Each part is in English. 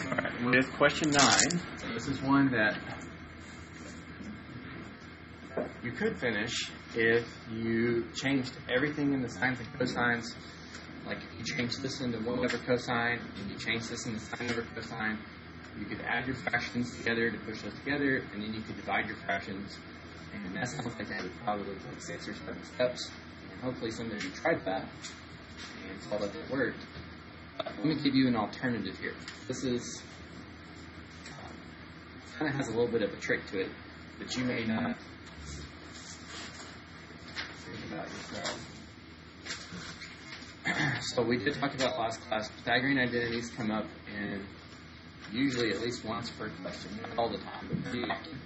Alright, with question 9, so this is one that you could finish if you changed everything in the sines and cosines. Like if you change this into 1 over cosine, and you change this into sine over cosine, you could add your fractions together to push those together, and then you could divide your fractions. And that sounds like that would probably take 6 or 7 steps. And hopefully some of you tried that and saw that it worked. Let me give you an alternative here. This is kind of has a little bit of a trick to it, but you may not think about yourself. So we did talk about last class, Pythagorean identities come up in usually at least once per question, not all the time, but pretty often.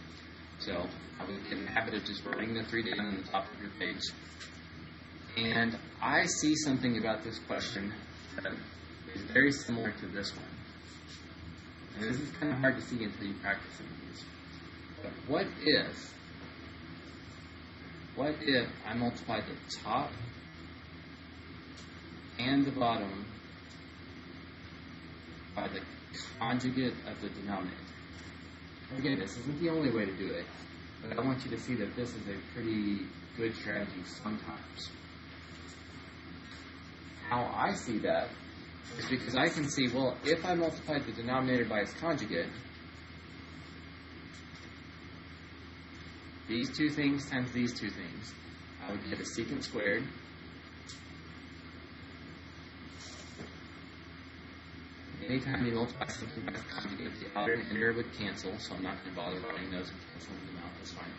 So I would get in the habit of just writing the 3 down on the top of your page. And I see something about this question that is very similar to this one. And this is kind of hard to see until you practice some of these. But what if I multiply the top and the bottom by the conjugate of the denominator? Again, this isn't the only way to do it, but I want you to see that this is a pretty good strategy sometimes. How I see that is because I can see, well, if I multiplied the denominator by its conjugate, these two things times these two things, I would get a secant squared. Anytime you multiply something by its conjugate, the outer and inner would cancel, so I'm not going to bother writing those and canceling them out, that's fine.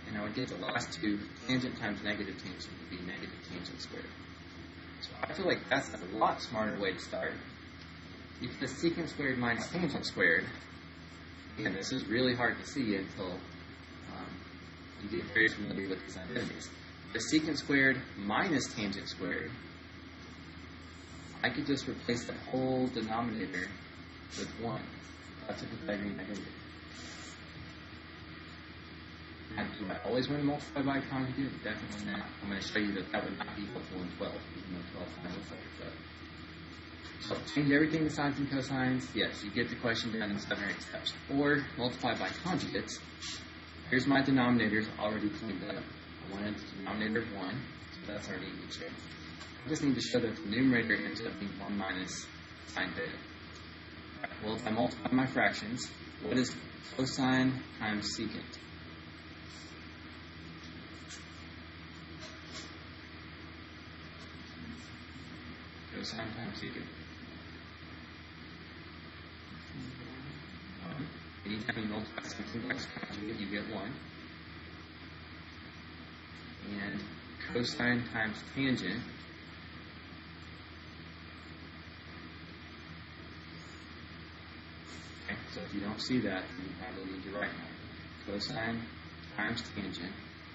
And I would get the last two, tangent times negative tangent would be negative tangent squared. So I feel like that's a lot smarter way to start. You get the secant squared minus tangent squared. Again, this is really hard to see until you get very familiar with these identities. The secant squared minus tangent squared, I could just replace the whole denominator with 1. That's a Pythagorean identity. And do I always want to multiply by a conjugate? Definitely not. I'm going to show you that that would not be helpful in 12, even though 12 kind of looks like it does. So change everything to sines and cosines. Yes, you get the question done in 7 or 8 steps. Or multiply by conjugates. Here's my denominators already cleaned up. I wanted the denominator of 1, so that's already in good shape. I just need to show that the numerator ends up being 1 minus sine theta. Well, if I multiply my fractions, what is cosine times secant? Cosine times secant. Anytime you multiply something by its conjugate, you get 1. And cosine times tangent . Okay, so if you don't see that, then you probably need to write now. Cosine times tangent.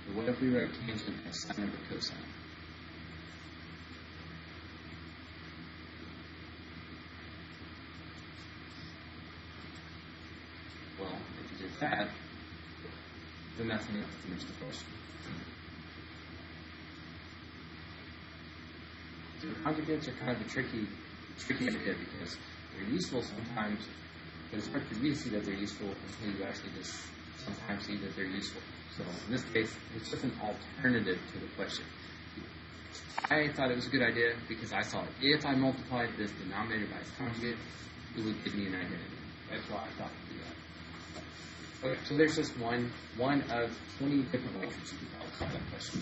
But what if we wrote tangent as sine over cosine? Well, if you did that, then that's enough to finish the question. So conjugates are kind of a tricky idea because they're useful sometimes, but it's hard for you to see that they're useful until you actually just sometimes see that they're useful. So in this case, it's just an alternative to the question. I thought it was a good idea because I saw if I multiplied this denominator by its conjugate, it would give me an identity. That's why I thought to do that. Okay, so there's just one of 20 different ways that you can solve that question.